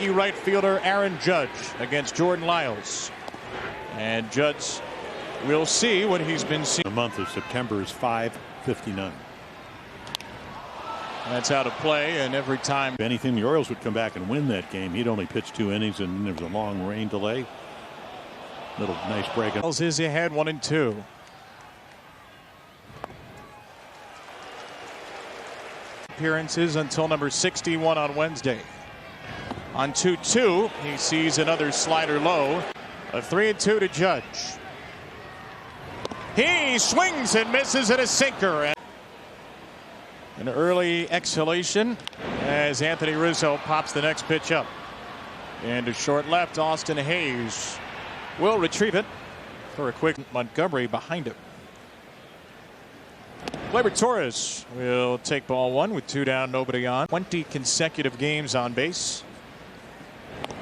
Yankee right fielder Aaron Judge against Jordan Lyles. And Judge, we'll see what he's been seeing. The month of September is 559. That's out of play, and every time. If anything, the Orioles would come back and win that game. He'd only pitched 2 innings, and there was a long rain delay. Little nice break. Lyles is ahead 1-2. Appearances until number 61 on Wednesday. On 2-2, he sees another slider low. A 3-2 to Judge. He swings and misses at a sinker. An early exhalation as Anthony Rizzo pops the next pitch up. And to short left, Austin Hayes will retrieve it for a quick Montgomery behind him. Gleyber Torres will take ball 1 with 2 down, nobody on. 20 consecutive games on base.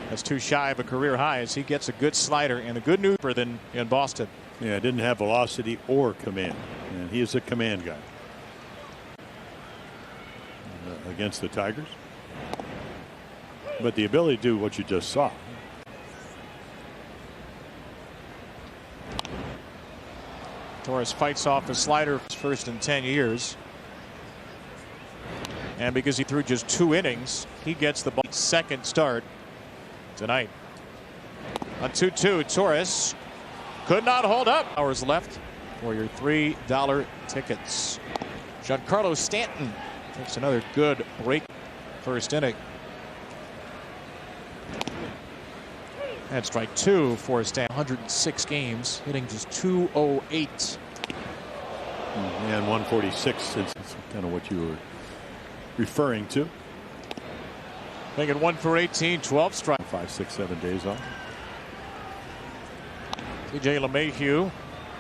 That's 2 shy of a career high as he gets a good slider and a good news than in Boston. Yeah, didn't have velocity or command, and he is a command guy. Against the Tigers, but the ability to do what you just saw. Torres fights off a slider first in 10 years. And because he threw just 2 innings, he gets the ball. Second start tonight. On 2-2, Torres could not hold up. Hours left for your $3 tickets. Giancarlo Stanton takes another good break first inning. And strike 2 for Stanton. 106 games, hitting just .208. And 146. That's kind of what you were referring to. Making 1 for 18, 12 strike. 5, 6, 7 days off. TJ LeMahieu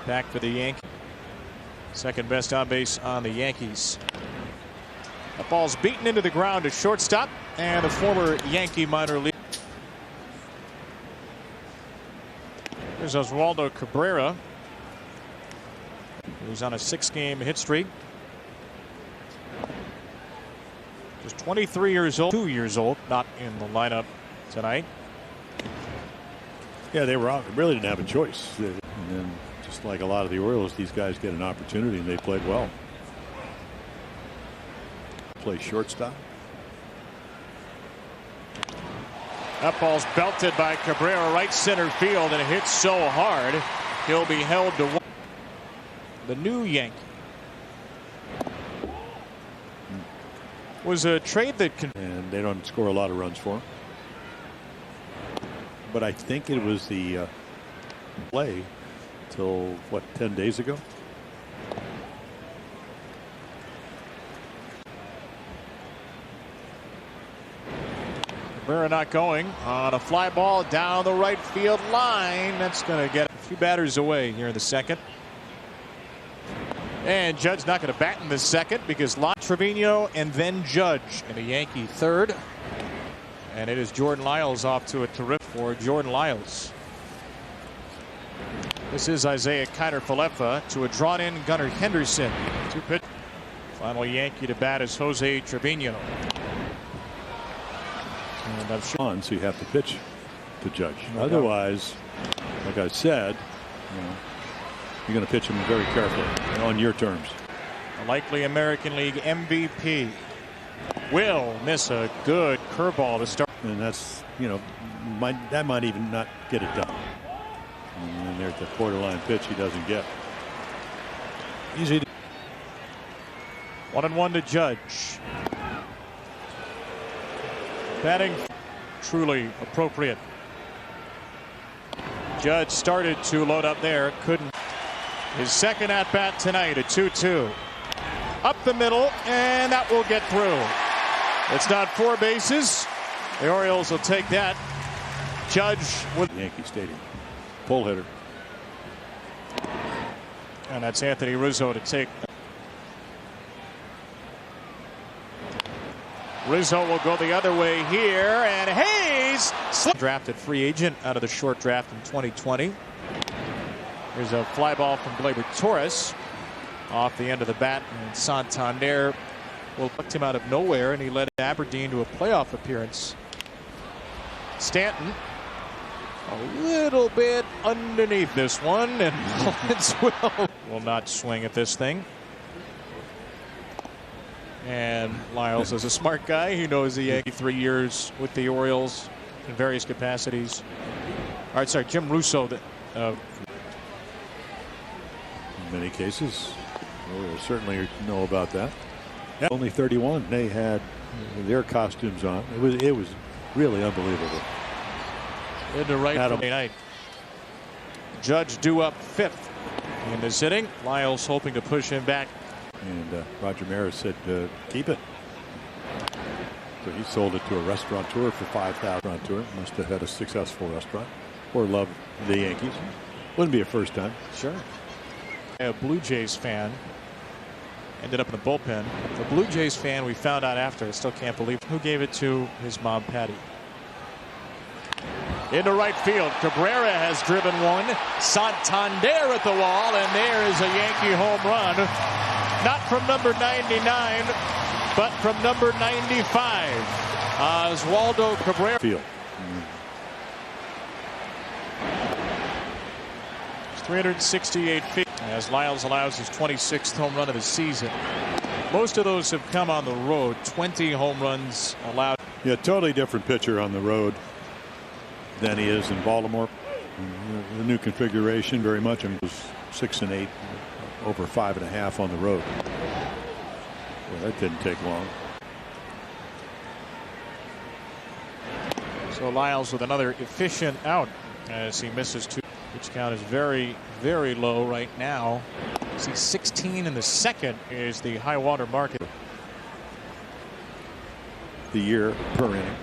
back for the Yankees. Second best on base on the Yankees. The ball's beaten into the ground to shortstop, and the former Yankee minor league. There's Oswaldo Cabrera, who's on a 6-game hit streak. Just 23 years old, 2 years old, not in the lineup tonight. Yeah, they were out. They really didn't have a choice. And then, just like a lot of the Orioles, these guys get an opportunity, and they played well. Play shortstop. That ball's belted by Cabrera right center field, and it hits so hard he'll be held to 1. The new Yankee was a trade that and they don't score a lot of runs for him. But I think it was the play till what, 10 days ago. Cabrera not going on a fly ball down the right field line. That's going to get a few batters away here in the second. And Judge not going to bat in the second because Trevino and then Judge in a Yankee third. And it is Jordan Lyles off to a terrific for Jordan Lyles. This is Isaiah Kiner-Falefa to a drawn-in Gunnar Henderson. 2 pitch. Final Yankee to bat is Jose Trevino. And I'm sure so you have to pitch to Judge. Otherwise, like I said, you're going to pitch him very carefully on your terms. The likely American League MVP will miss a good curveball to start. And that's, that might even not get it done. And then there's the borderline pitch he doesn't get. Easy to 1-1 to Judge. Batting truly appropriate. Judge started to load up there, couldn't. His second at bat tonight, a 2-2. Up the middle, and that will get through. It's not 4 bases. The Orioles will take that. Judge with Yankee Stadium. Pull hitter. And that's Anthony Rizzo to take. Rizzo will go the other way here, and Hayes drafted free agent out of the short draft in 2020. Here's a fly ball from Gleyber Torres off the end of the bat, and Santander will pluck him out of nowhere, and he led Aberdeen to a playoff appearance Stanton a little bit underneath this one, and Lyles will not swing at this thing. And Lyles is a smart guy. He knows the Yankee 3 years with the Orioles in various capacities. All right, sorry, Jim Russo. In many cases, we'll certainly know about that. Yep. Only 31. They had their costumes on. It was really unbelievable. Into right for the night. Judge due up 5th in this inning. Lyles hoping to push him back. And Roger Maris said, keep it. So he sold it to a restaurateur for $5,000. Must have had a successful restaurant or loved the Yankees. Wouldn't be a first time. Sure. A Blue Jays fan ended up in the bullpen. The Blue Jays fan we found out after, I still can't believe who gave it to his mom, Patty. Into right field. Cabrera has driven one. Santander at the wall, and there is a Yankee home run. Not from number 99, but from number 95. Oswaldo Cabrera. Field. 368 feet as Lyles allows his 26th home run of the season. Most of those have come on the road. 20 home runs allowed. Yeah, totally different pitcher on the road than he is in Baltimore. The new configuration, very much. I mean, it was 6 and 8, over 5.5 on the road. Well, that didn't take long. So Lyles with another efficient out as he misses 2. Pitch count is very, very low right now. See, 16 in the second is the high water mark. The year per inning.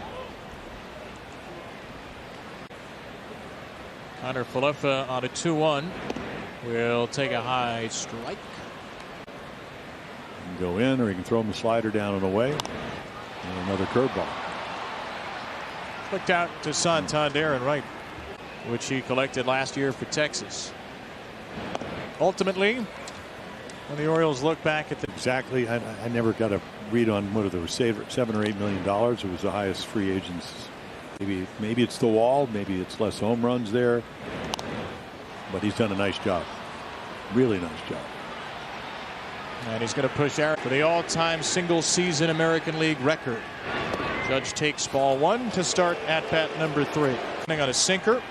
Hunter Falefa on a 2-1 will take a high strike. He can go in, or he can throw him a slider down and away. And another curveball. Flicked out to Santander and right, which he collected last year for Texas. Ultimately, when the Orioles look back at the exactly, I never got a read on whether there was $7 or $8 million. It was the highest free agents. Maybe it's the wall, maybe it's less home runs there, but he's done a nice job. Really nice job. And he's going to push Aaron for the all-time single-season American League record. Judge takes ball 1 to start at bat number 3. On a sinker,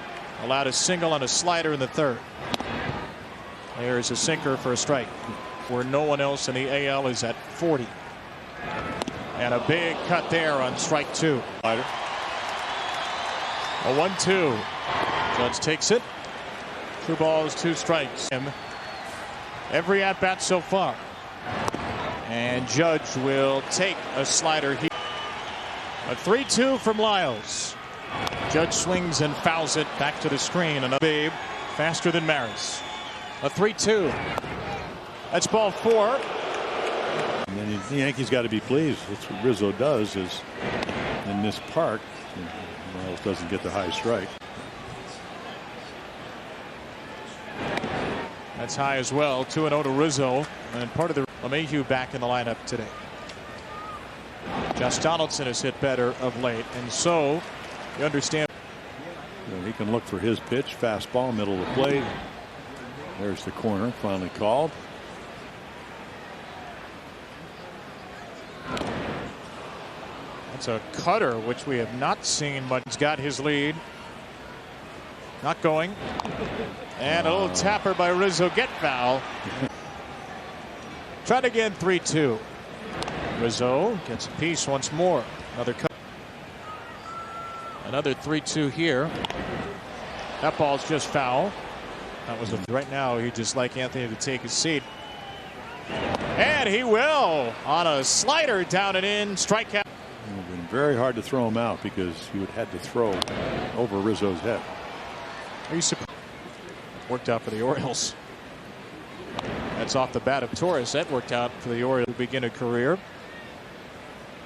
allowed a single on a slider in the 3rd. There's a sinker for a strike, where no one else in the AL is at 40. And a big cut there on strike 2. Slider. A 1-2. Judge takes it. 2 balls, 2 strikes. Every at bat so far. And Judge will take a slider here. A 3-2 from Lyles. Judge swings and fouls it back to the screen. Another babe faster than Maris. A 3-2. That's ball 4. And then the Yankees got to be pleased. That's what Rizzo does, is in this park. Lyles doesn't get the high strike. That's high as well. 2-0 to Rizzo, and part of the LeMahieu back in the lineup today. Josh Donaldson has hit better of late, and so you understand. He can look for his pitch, fastball, middle of the plate. There's the corner, finally called. That's a cutter, which we have not seen, but he's got his lead. Not going. And a little tapper by Rizzo. Get foul. Tried again. 3-2. Rizzo gets a piece once more. Another cut. Another 3-2 here. That ball's just foul. That was right now. He'd just like Anthony to take his seat. And he will on a slider down and in. Strikeout. It would have been very hard to throw him out because he would have had to throw over Rizzo's head. Are you surprised? Worked out for the Orioles. That's off the bat of Torres. That worked out for the Orioles to begin a career.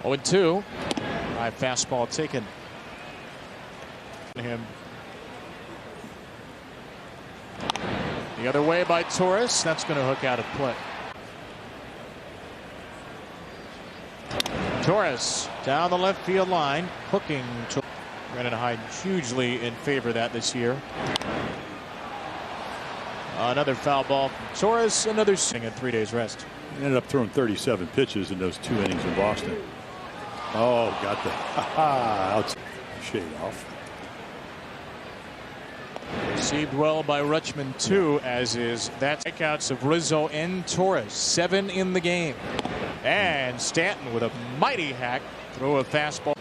0-2. High fastball taken. Him. The other way by Torres. That's going to hook out of play. Torres down the left field line, hooking to Brandon Hyde hugely in favor of that this year. Another foul ball from Torres. Another swing in 3 days rest. He ended up throwing 37 pitches in those 2 innings in Boston. Oh, got the out shade off. Received well by Rutschman too, as is that strikeouts of Rizzo and Torres. 7 in the game. And Stanton with a mighty hack throw a fastball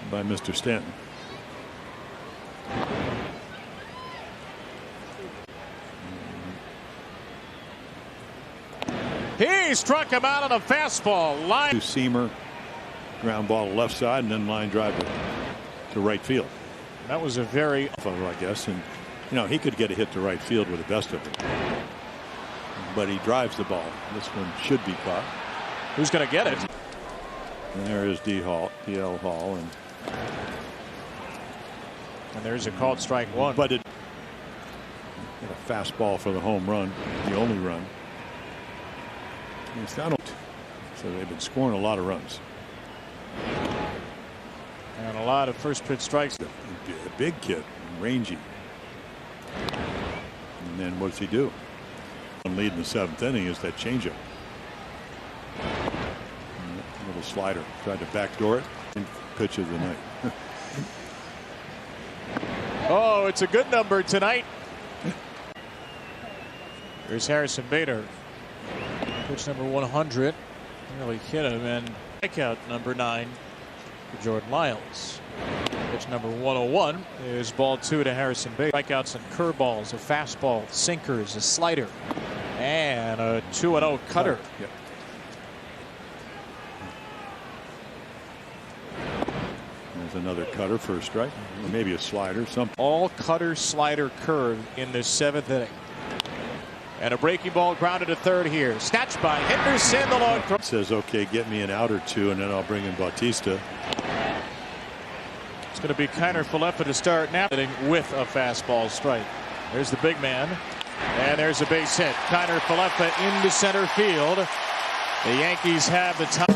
By Mr. Stanton. He struck him out on a fastball. Line. Seamer, ground ball to left side, and then line drive to right field. That was a very, I guess, and you know he could get a hit to right field with the best of it, but he drives the ball. This one should be caught. Who's going to get it? And there is DL Hall, And there's a called strike one. but it got a fastball for the home run, the only run. It's not, so they've been scoring a lot of runs. And a lot of first pitch strikes. A big kid, rangy. And then what does he do? One lead in the 7th inning is that changeup. Little slider. Tried to backdoor it. Pitch of the night. Oh, it's a good number tonight. Here's Harrison Bader. Pitch number 100. Really hit him. And strikeout number 9 for Jordan Lyles. Pitch number 101 is ball 2 to Harrison Bader. Strikeouts and curveballs, a fastball, sinkers, a slider, and a 2-0 cutter. Yep. There's another cutter for a strike, or maybe a slider. All cutter, slider, curve in the 7th inning. And a breaking ball grounded to third here. Snatched by Henderson. The long throw. Says, okay, get me an out or 2, and then I'll bring in Bautista. It's going to be Kiner Falefa to start now with a fastball strike. There's the big man. And there's a base hit. Kiner Falefa into center field. The Yankees have the time.